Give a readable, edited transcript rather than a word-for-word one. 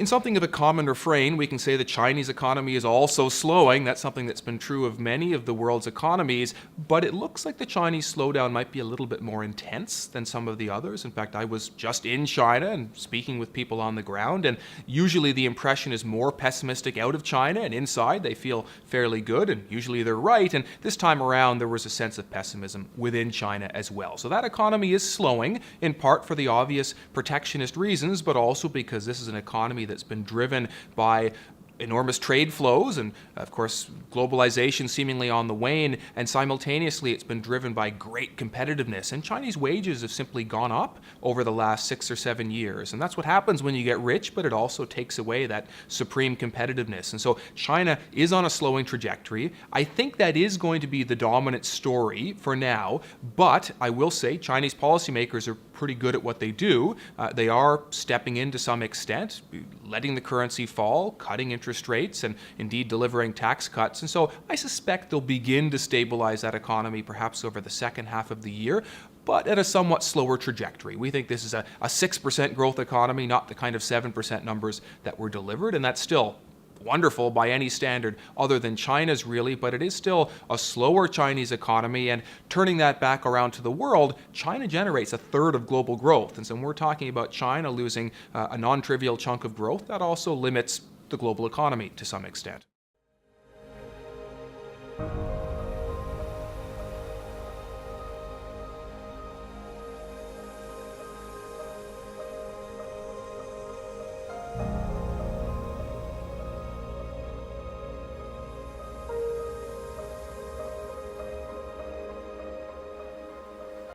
In something of a common refrain, we can say the Chinese economy is also slowing. That's something that's been true of many of the world's economies, but it looks like the Chinese slowdown might be a little bit more intense than some of the others. In fact, I was just in China and speaking with people on the ground, and usually the impression is more pessimistic out of China, and inside they feel fairly good, and usually they're right. And this time around, there was a sense of pessimism within China as well. So that economy is slowing, in part for the obvious protectionist reasons, but also because this is an economy that's been driven by enormous trade flows and, of course, globalization seemingly on the wane, and simultaneously it's been driven by great competitiveness. And Chinese wages have simply gone up over the last 6 or 7 years. And that's what happens when you get rich, but it also takes away that supreme competitiveness. And so China is on a slowing trajectory. I think that is going to be the dominant story for now, but I will say Chinese policymakers are pretty good at what they do. They are stepping in to some extent, letting the currency fall, cutting interest rates, and indeed delivering tax cuts. And so I suspect they'll begin to stabilize that economy perhaps over the second half of the year, but at a somewhat slower trajectory. We think this is a 6% growth economy, not the kind of 7% numbers that were delivered, and that's still wonderful by any standard other than China's really, but it is still a slower Chinese economy. And turning that back around to the world, China generates a third of global growth. And so when we're talking about China losing a non-trivial chunk of growth, that also limits the global economy to some extent.